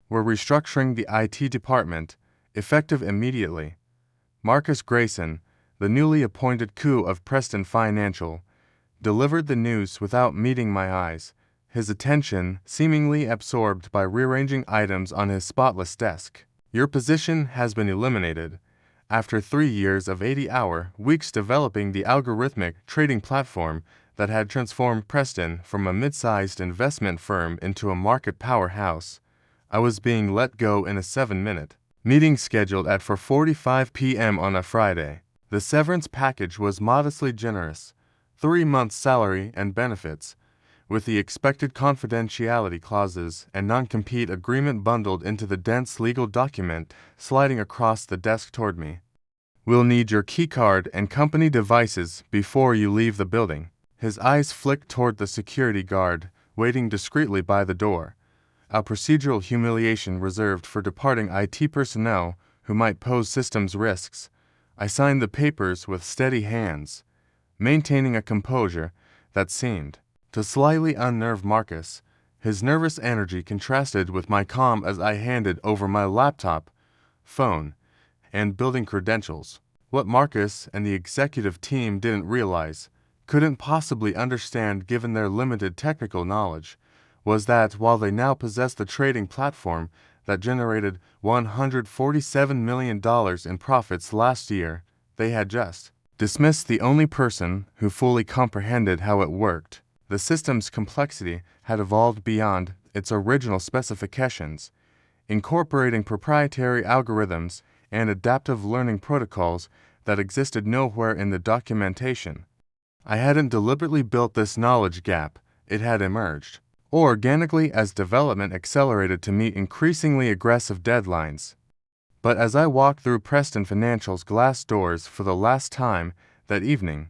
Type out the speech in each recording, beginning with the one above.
We're restructuring the IT department, effective immediately. Marcus Grayson, the newly appointed coup of Preston Financial, delivered the news without meeting my eyes, his attention seemingly absorbed by rearranging items on his spotless desk. Your position has been eliminated. After 3 years of 80-hour weeks developing the algorithmic trading platform that had transformed Preston from a mid-sized investment firm into a market powerhouse, I was being let go in a 7-minute meeting scheduled at 4:45 p.m. on a Friday. The severance package was modestly generous, 3 months' salary and benefits, with the expected confidentiality clauses and non-compete agreement bundled into the dense legal document sliding across the desk toward me. We'll need your keycard and company devices before you leave the building. His eyes flicked toward the security guard, waiting discreetly by the door, a procedural humiliation reserved for departing IT personnel who might pose systems risks. I signed the papers with steady hands, maintaining a composure that seemed to slightly unnerve Marcus. His nervous energy contrasted with my calm as I handed over my laptop, phone, and building credentials. What Marcus and the executive team didn't realize, couldn't possibly understand given their limited technical knowledge, was that while they now possessed the trading platform that generated $147 million in profits last year, they had just dismissed the only person who fully comprehended how it worked. The system's complexity had evolved beyond its original specifications, incorporating proprietary algorithms and adaptive learning protocols that existed nowhere in the documentation. I hadn't deliberately built this knowledge gap, it had emerged organically as development accelerated to meet increasingly aggressive deadlines. But as I walked through Preston Financial's glass doors for the last time that evening,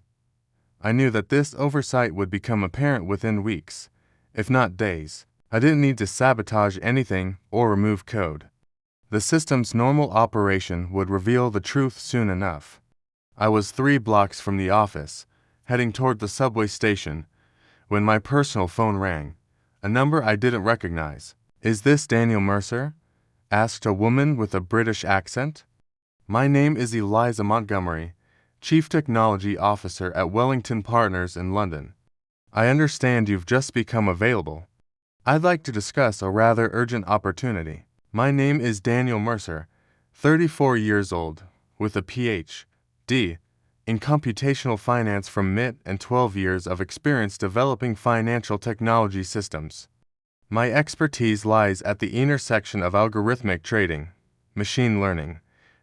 I knew that this oversight would become apparent within weeks, if not days. I didn't need to sabotage anything or remove code. The system's normal operation would reveal the truth soon enough. I was 3 blocks from the office, heading toward the subway station, when my personal phone rang. A number I didn't recognize. "Is this Daniel Mercer?" asked a woman with a British accent. "My name is Eliza Montgomery, Chief Technology Officer at Wellington Partners in London. I understand you've just become available. I'd like to discuss a rather urgent opportunity." My name is Daniel Mercer, 34 years old, with a Ph.D. in computational finance from MIT and 12 years of experience developing financial technology systems. My expertise lies at the intersection of algorithmic trading, machine learning,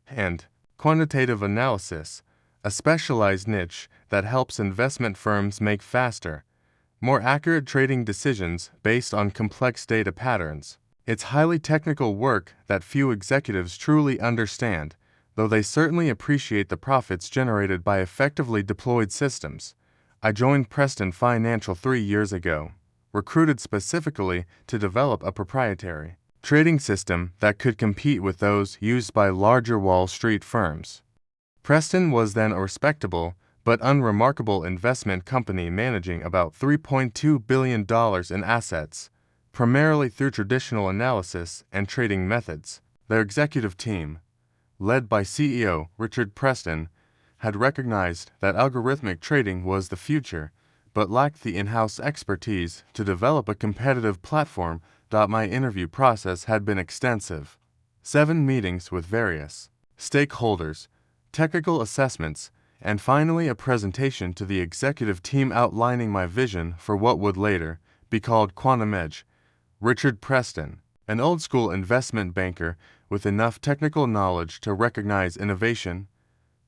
and quantitative analysis, a specialized niche that helps investment firms make faster, more accurate trading decisions based on complex data patterns. It's highly technical work that few executives truly understand, though they certainly appreciate the profits generated by effectively deployed systems. I joined Preston Financial 3 years ago, recruited specifically to develop a proprietary trading system that could compete with those used by larger Wall Street firms. Preston was then a respectable but unremarkable investment company managing about $3.2 billion in assets, primarily through traditional analysis and trading methods. Their executive team, led by CEO Richard Preston, had recognized that algorithmic trading was the future, but lacked the in-house expertise to develop a competitive platform. My interview process had been extensive. 7 meetings with various stakeholders, technical assessments, and finally a presentation to the executive team outlining my vision for what would later be called Quantum Edge. Richard Preston, an old-school investment banker with enough technical knowledge to recognize innovation,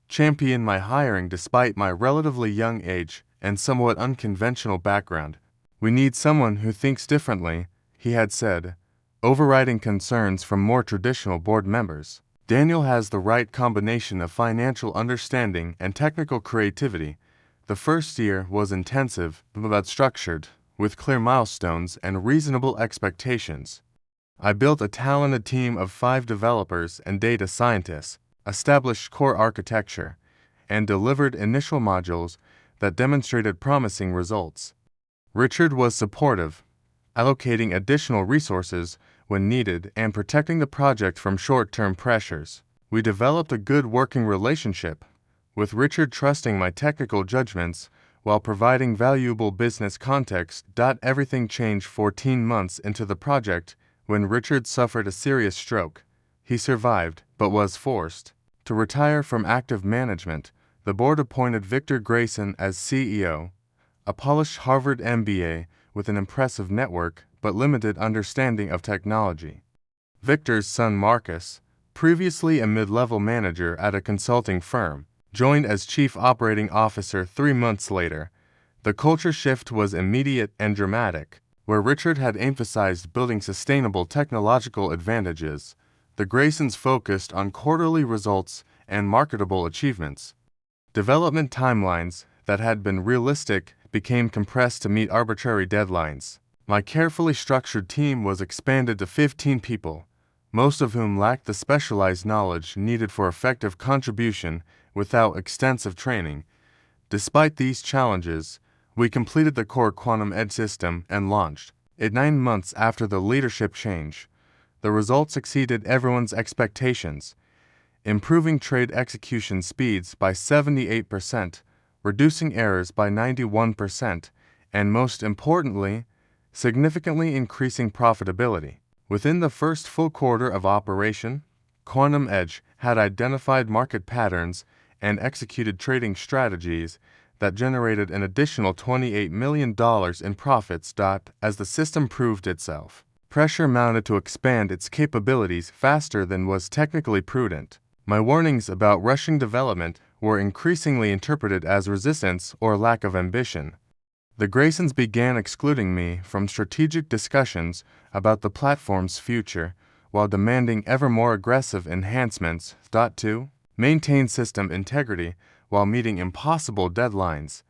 championed my hiring despite my relatively young age and somewhat unconventional background. "We need someone who thinks differently," he had said, overriding concerns from more traditional board members. "Daniel has the right combination of financial understanding and technical creativity." The first year was intensive but structured, with clear milestones and reasonable expectations. I built a talented team of 5 developers and data scientists, established core architecture, and delivered initial modules that demonstrated promising results. Richard was supportive, allocating additional resources when needed and protecting the project from short-term pressures. We developed a good working relationship, with Richard trusting my technical judgments while providing valuable business context. Everything changed 14 months into the project when Richard suffered a serious stroke. He survived, but was forced to retire from active management. The board appointed Victor Grayson as CEO, a polished Harvard MBA with an impressive network but limited understanding of technology. Victor's son Marcus, previously a mid-level manager at a consulting firm, joined as Chief Operating Officer 3 months later. The culture shift was immediate and dramatic. Where Richard had emphasized building sustainable technological advantages, the Graysons focused on quarterly results and marketable achievements. Development timelines that had been realistic became compressed to meet arbitrary deadlines. My carefully structured team was expanded to 15 people, most of whom lacked the specialized knowledge needed for effective contribution without extensive training. Despite these challenges, we completed the core Quantum Edge system and launched it 9 months after the leadership change. The results exceeded everyone's expectations, improving trade execution speeds by 78%, reducing errors by 91%, and most importantly, significantly increasing profitability. Within the first full quarter of operation, Quantum Edge had identified market patterns and executed trading strategies that generated an additional $28 million in profits. As the system proved itself, pressure mounted to expand its capabilities faster than was technically prudent. My warnings about rushing development were increasingly interpreted as resistance or lack of ambition. The Graysons began excluding me from strategic discussions about the platform's future while demanding ever more aggressive enhancements. 2. Maintain system integrity while meeting impossible deadlines.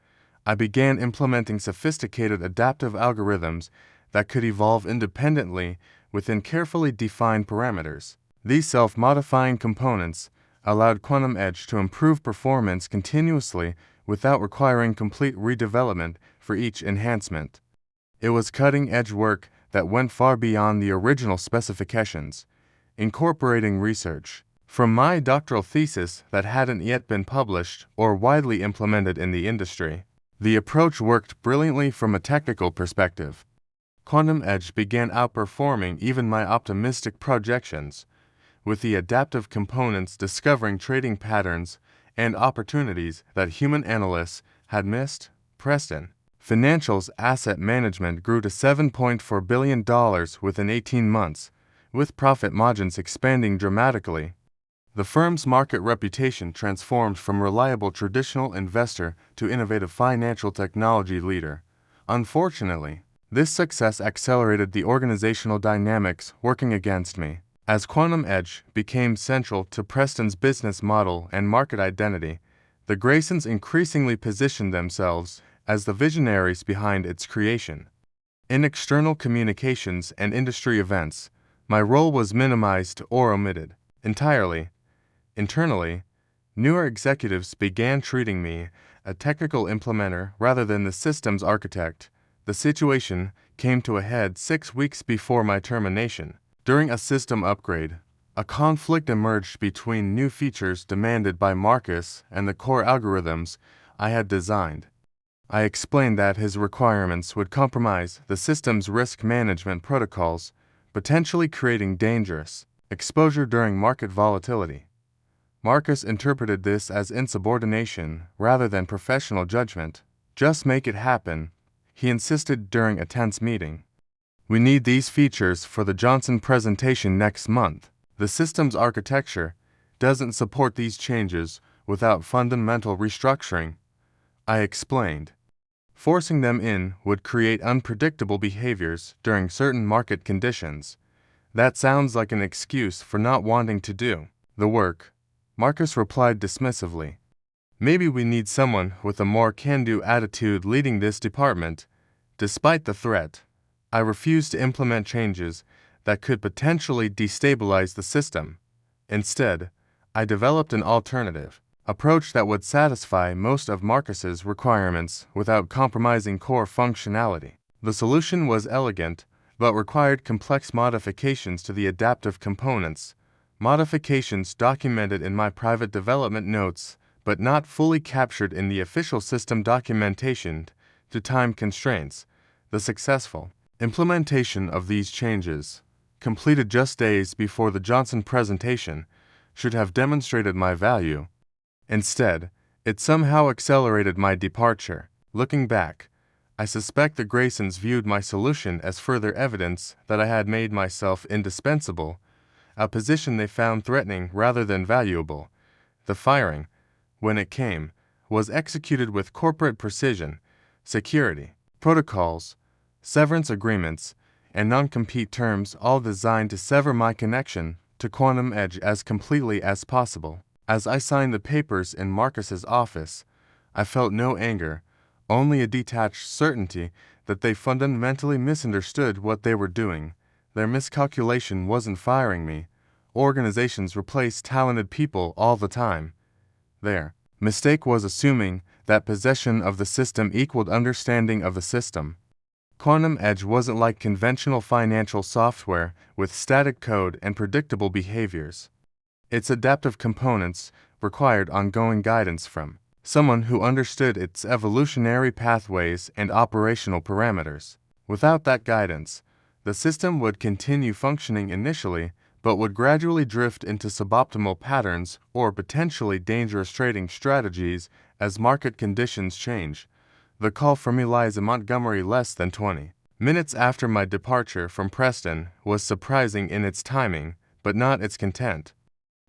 I began implementing sophisticated adaptive algorithms that could evolve independently within carefully defined parameters. These self-modifying components allowed Quantum Edge to improve performance continuously without requiring complete redevelopment for each enhancement. It was cutting-edge work that went far beyond the original specifications, incorporating research from my doctoral thesis that hadn't yet been published or widely implemented in the industry. The approach worked brilliantly from a technical perspective. Quantum Edge began outperforming even my optimistic projections, with the adaptive components discovering trading patterns and opportunities that human analysts had missed. Preston Financial's asset management grew to $7.4 billion within 18 months, with profit margins expanding dramatically. The firm's market reputation transformed from reliable traditional investor to innovative financial technology leader. Unfortunately, this success accelerated the organizational dynamics working against me. As Quantum Edge became central to Preston's business model and market identity, the Graysons increasingly positioned themselves as the visionaries behind its creation. In external communications and industry events, my role was minimized or omitted entirely. Internally, newer executives began treating me a technical implementer rather than the systems architect. The situation came to a head 6 weeks before my termination. During a system upgrade, a conflict emerged between new features demanded by Marcus and the core algorithms I had designed. I explained that his requirements would compromise the system's risk management protocols, potentially creating dangerous exposure during market volatility. Marcus interpreted this as insubordination rather than professional judgment. "Just make it happen," he insisted during a tense meeting. "We need these features for the Johnson presentation next month. The system's architecture doesn't support these changes without fundamental restructuring," I explained. Forcing them in would create unpredictable behaviors during certain market conditions. "That sounds like an excuse for not wanting to do the work," Marcus replied dismissively. "Maybe we need someone with a more can-do attitude leading this department." Despite the threat, I refused to implement changes that could potentially destabilize the system. Instead, I developed an alternative approach that would satisfy most of Marcus's requirements without compromising core functionality. The solution was elegant, but required complex modifications to the adaptive components, modifications documented in my private development notes, but not fully captured in the official system documentation to time constraints. The successful implementation of these changes, completed just days before the Johnson presentation, should have demonstrated my value. Instead, it somehow accelerated my departure. Looking back, I suspect the Graysons viewed my solution as further evidence that I had made myself indispensable, a position they found threatening rather than valuable. The firing, when it came, was executed with corporate precision, security, protocols, severance agreements, and non-compete terms, all designed to sever my connection to Quantum Edge as completely as possible. As I signed the papers in Marcus's office, I felt no anger, only a detached certainty that they fundamentally misunderstood what they were doing. Their miscalculation wasn't firing me. Organizations replace talented people all the time. Their mistake was assuming that possession of the system equaled understanding of the system. Quantum Edge wasn't like conventional financial software with static code and predictable behaviors. Its adaptive components required ongoing guidance from someone who understood its evolutionary pathways and operational parameters. Without that guidance, the system would continue functioning initially, but would gradually drift into suboptimal patterns or potentially dangerous trading strategies as market conditions change. The call from Eliza Montgomery less than 20 minutes after my departure from Preston was surprising in its timing, but not its content.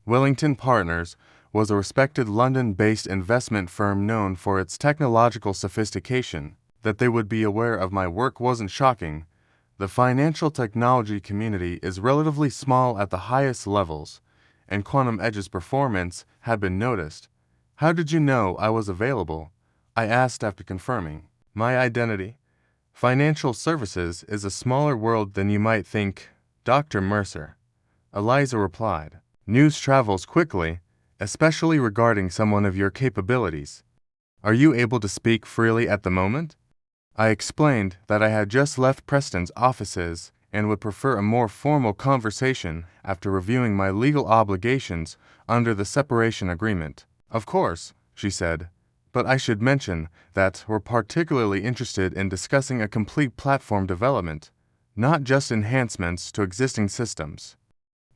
Wellington Partners was a respected London-based investment firm known for its technological sophistication. That they would be aware of my work wasn't shocking. The financial technology community is relatively small at the highest levels, and Quantum Edge's performance had been noticed. "How did you know I was available?" I asked after confirming my identity. "Financial services is a smaller world than you might think, Dr. Mercer," Eliza replied. "News travels quickly, especially regarding someone of your capabilities. Are you able to speak freely at the moment?" I explained that I had just left Preston's offices and would prefer a more formal conversation after reviewing my legal obligations under the separation agreement. "Of course," she said, "but I should mention that we're particularly interested in discussing a complete platform development, not just enhancements to existing systems.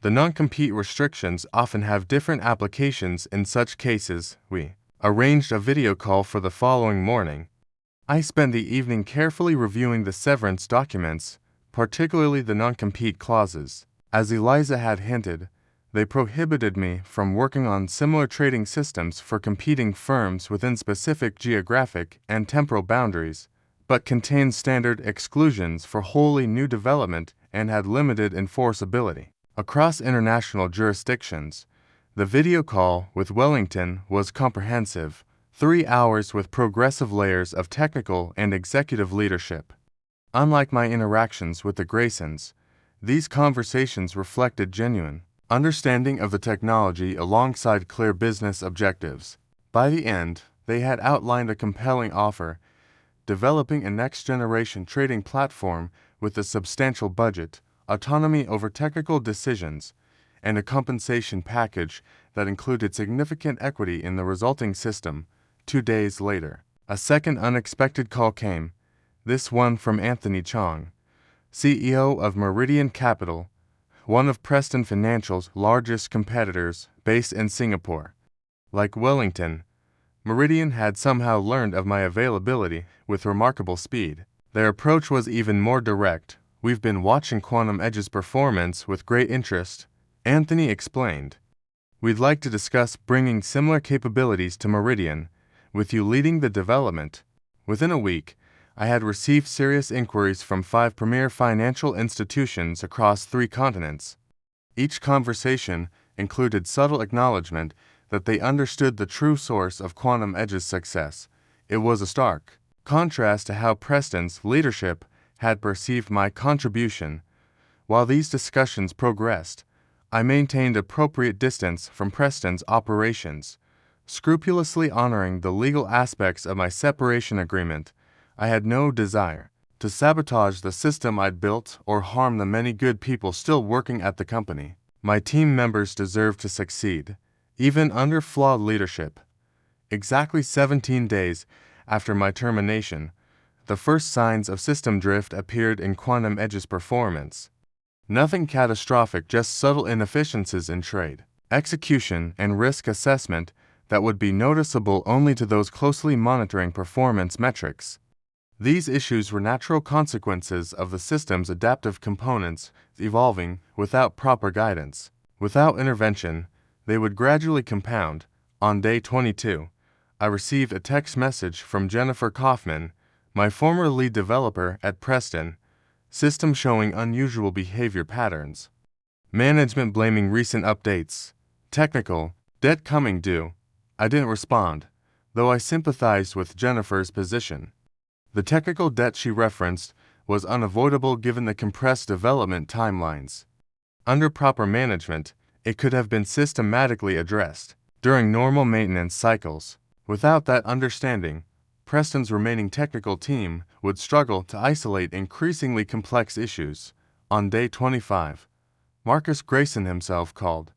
The non-compete restrictions often have different applications. In such cases, we arranged a video call for the following morning. I spent the evening carefully reviewing the severance documents, particularly the non-compete clauses. As Eliza had hinted, they prohibited me from working on similar trading systems for competing firms within specific geographic and temporal boundaries, but contained standard exclusions for wholly new development and had limited enforceability across international jurisdictions. The video call with Wellington was comprehensive, 3 hours with progressive layers of technical and executive leadership. Unlike my interactions with the Graysons, these conversations reflected genuine understanding of the technology alongside clear business objectives. By the end, they had outlined a compelling offer, developing a next-generation trading platform with a substantial budget, autonomy over technical decisions, and a compensation package that included significant equity in the resulting system. 2 days later, a second unexpected call came, this one from Anthony Chong, CEO of Meridian Capital, one of Preston Financial's largest competitors based in Singapore. Like Wellington, Meridian had somehow learned of my availability with remarkable speed. Their approach was even more direct. "We've been watching Quantum Edge's performance with great interest," Anthony explained. "We'd like to discuss bringing similar capabilities to Meridian, with you leading the development." Within a week, I had received serious inquiries from 5 premier financial institutions across 3 continents. Each conversation included subtle acknowledgement that they understood the true source of Quantum Edge's success. It was a stark contrast to how Preston's leadership had perceived my contribution. While these discussions progressed, I maintained appropriate distance from Preston's operations, scrupulously honoring the legal aspects of my separation agreement. I had no desire to sabotage the system I'd built or harm the many good people still working at the company. My team members deserve to succeed, even under flawed leadership. Exactly 17 days after my termination, the first signs of system drift appeared in Quantum Edge's performance. Nothing catastrophic, just subtle inefficiencies in trade, execution, and risk assessment that would be noticeable only to those closely monitoring performance metrics. These issues were natural consequences of the system's adaptive components evolving without proper guidance. Without intervention, they would gradually compound. On day 22, I received a text message from Jennifer Kaufman, my former lead developer at Preston, system showing unusual behavior patterns. Management blaming recent updates. Technical, debt coming due. I didn't respond, though I sympathized with Jennifer's position. The technical debt she referenced was unavoidable given the compressed development timelines. Under proper management, it could have been systematically addressed during normal maintenance cycles. Without that understanding, Preston's remaining technical team would struggle to isolate increasingly complex issues. On day 25, Marcus Grayson himself called.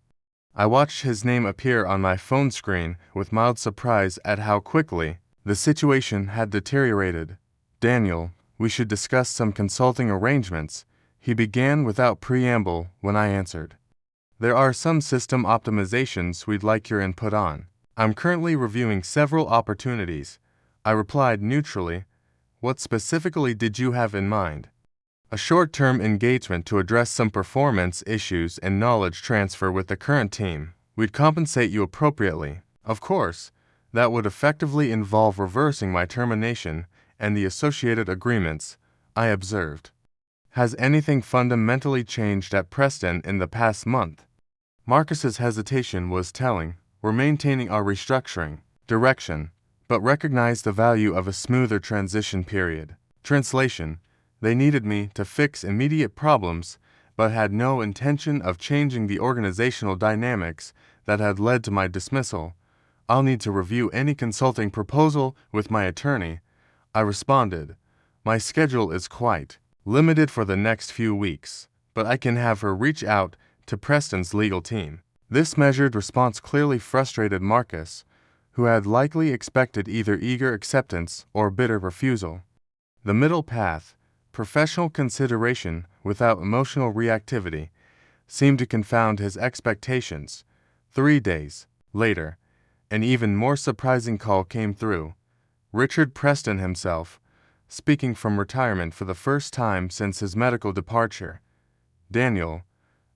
I watched his name appear on my phone screen with mild surprise at how quickly the situation had deteriorated. Daniel, we should discuss some consulting arrangements, he began without preamble when I answered. There are some system optimizations we'd like your input on. I'm currently reviewing several opportunities. I replied neutrally. What specifically did you have in mind? A short-term engagement to address some performance issues and knowledge transfer with the current team. We'd compensate you appropriately. Of course, that would effectively involve reversing my termination and the associated agreements, I observed. Has anything fundamentally changed at Preston in the past month? Marcus's hesitation was telling. We're maintaining our restructuring direction, but recognize the value of a smoother transition period. Translation: they needed me to fix immediate problems, but had no intention of changing the organizational dynamics that had led to my dismissal. I'll need to review any consulting proposal with my attorney, I responded. My schedule is quite limited for the next few weeks, but I can have her reach out to Preston's legal team. This measured response clearly frustrated Marcus, who had likely expected either eager acceptance or bitter refusal. The middle path, professional consideration without emotional reactivity, seemed to confound his expectations. 3 days later, an even more surprising call came through. Richard Preston himself, speaking from retirement for the first time since his medical departure. Daniel,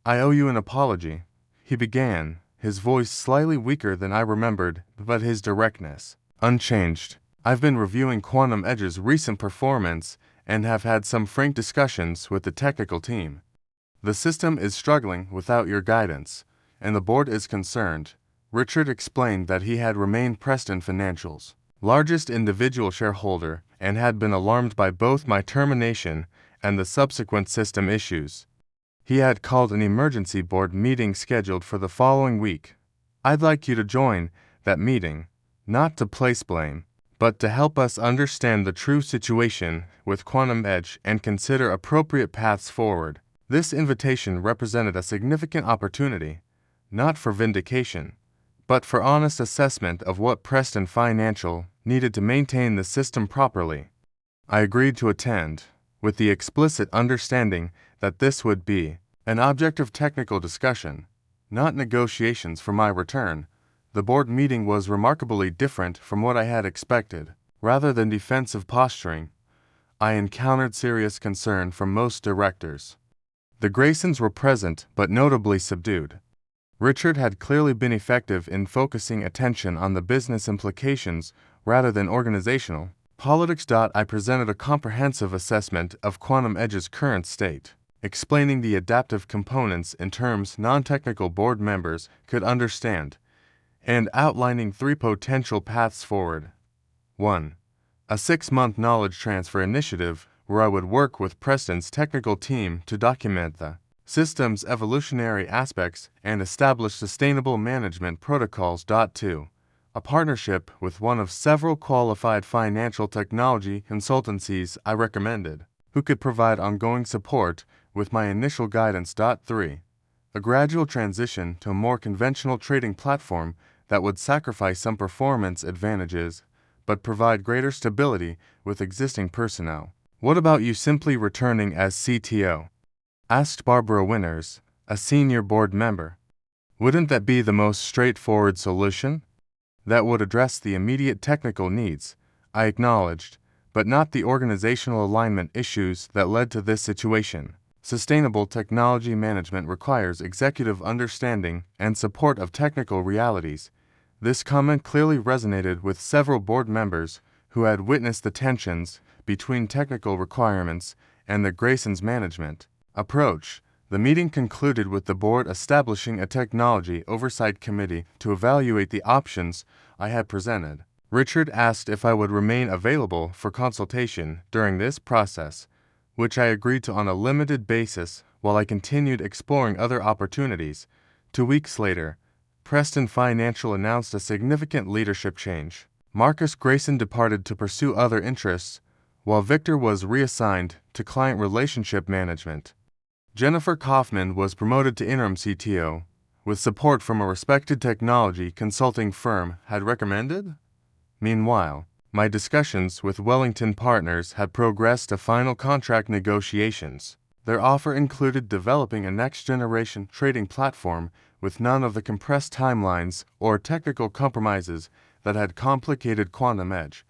I owe you an apology, he began, his voice slightly weaker than I remembered, but his directness unchanged. I've been reviewing Quantum Edge's recent performance and have had some frank discussions with the technical team. The system is struggling without your guidance, and the board is concerned. Richard explained that he had remained Preston Financial's largest individual shareholder and had been alarmed by both my termination and the subsequent system issues. He had called an emergency board meeting scheduled for the following week. I'd like you to join that meeting, not to place blame, but to help us understand the true situation with Quantum Edge and consider appropriate paths forward. This invitation represented a significant opportunity, not for vindication, but for honest assessment of what Preston Financial needed to maintain the system properly. I agreed to attend, with the explicit understanding that this would be an object of technical discussion, not negotiations for my return. The board meeting was remarkably different from what I had expected. Rather than defensive posturing, I encountered serious concern from most directors. The Graysons were present but notably subdued. Richard had clearly been effective in focusing attention on the business implications rather than organizational politics. I presented a comprehensive assessment of Quantum Edge's current state, explaining the adaptive components in terms non-technical board members could understand, and outlining 3 potential paths forward. 1. A 6-month knowledge transfer initiative where I would work with Preston's technical team to document the system's evolutionary aspects and establish sustainable management protocols. 2. A partnership with one of several qualified financial technology consultancies I recommended. who could provide ongoing support with my initial guidance. 3. A gradual transition to a more conventional trading platform that would sacrifice some performance advantages but provide greater stability with existing personnel. What about you simply returning as CTO? Asked Barbara Winters, a senior board member. Wouldn't that be the most straightforward solution? That would address the immediate technical needs, I acknowledged, but not the organizational alignment issues that led to this situation. Sustainable technology management requires executive understanding and support of technical realities. This comment clearly resonated with several board members who had witnessed the tensions between technical requirements and the Grayson's management approach. The meeting concluded with the board establishing a technology oversight committee to evaluate the options I had presented. Richard asked if I would remain available for consultation during this process, which I agreed to on a limited basis while I continued exploring other opportunities. 2 weeks later, Preston Financial announced a significant leadership change. Marcus Grayson departed to pursue other interests, while Victor was reassigned to client relationship management. Jennifer Kaufman was promoted to interim CTO, with support from a respected technology consulting firm had recommended. Meanwhile, my discussions with Wellington Partners had progressed to final contract negotiations. Their offer included developing a next-generation trading platform with none of the compressed timelines or technical compromises that had complicated Quantum Edge.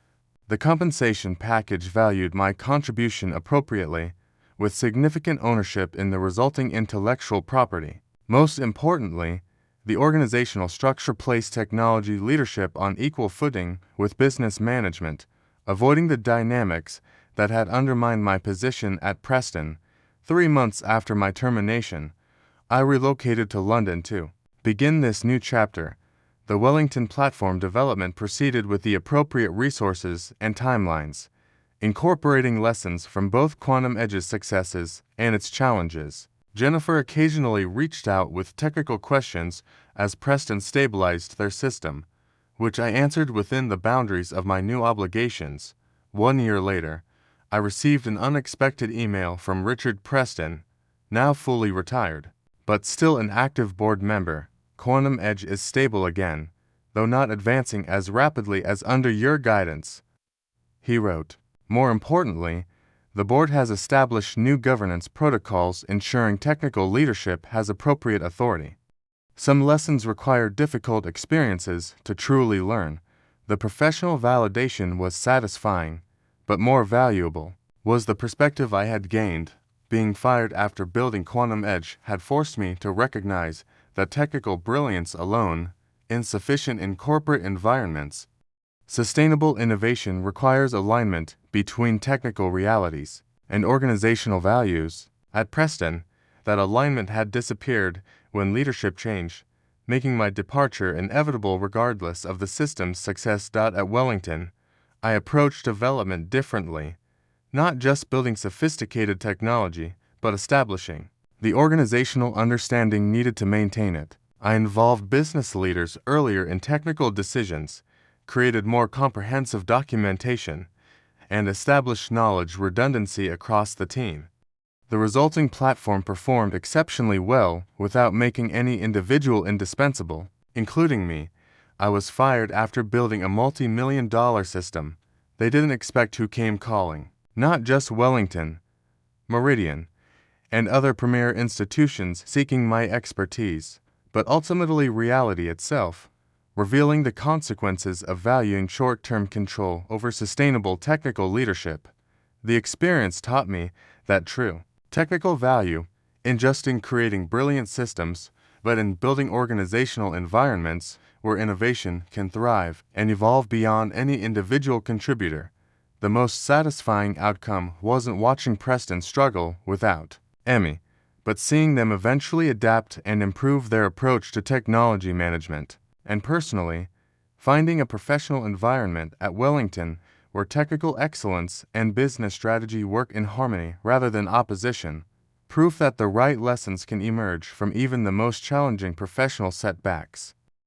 The compensation package valued my contribution appropriately, with significant ownership in the resulting intellectual property. Most importantly, the organizational structure placed technology leadership on equal footing with business management, avoiding the dynamics that had undermined my position at Preston. 3 months after my termination, I relocated to London to begin this new chapter. The Wellington platform development proceeded with the appropriate resources and timelines, incorporating lessons from both Quantum Edge's successes and its challenges. Jennifer occasionally reached out with technical questions as Preston stabilized their system, which I answered within the boundaries of my new obligations. 1 year later, I received an unexpected email from Richard Preston, now fully retired, but still an active board member. Quantum Edge is stable again, though not advancing as rapidly as under your guidance, he wrote. More importantly, the board has established new governance protocols ensuring technical leadership has appropriate authority. Some lessons require difficult experiences to truly learn. The professional validation was satisfying, but more valuable was the perspective I had gained. Being fired after building Quantum Edge had forced me to recognize that technical brilliance alone, insufficient in corporate environments. Sustainable innovation requires alignment between technical realities and organizational values. At Preston, that alignment had disappeared when leadership changed, making my departure inevitable regardless of the system's success. At Wellington, I approached development differently, not just building sophisticated technology, but establishing the organizational understanding needed to maintain it. I involved business leaders earlier in technical decisions, created more comprehensive documentation, and established knowledge redundancy across the team. The resulting platform performed exceptionally well without making any individual indispensable, including me. I was fired after building a multi-million-dollar system. They didn't expect who came calling. Not just Wellington, Meridian, and other premier institutions seeking my expertise, but ultimately reality itself, revealing the consequences of valuing short-term control over sustainable technical leadership. The experience taught me that true technical value isn't just in creating brilliant systems, but in building organizational environments where innovation can thrive and evolve beyond any individual contributor. The most satisfying outcome wasn't watching Preston struggle without Emmy, but seeing them eventually adapt and improve their approach to technology management. And personally, finding a professional environment at Wellington where technical excellence and business strategy work in harmony rather than opposition, proof that the right lessons can emerge from even the most challenging professional setbacks.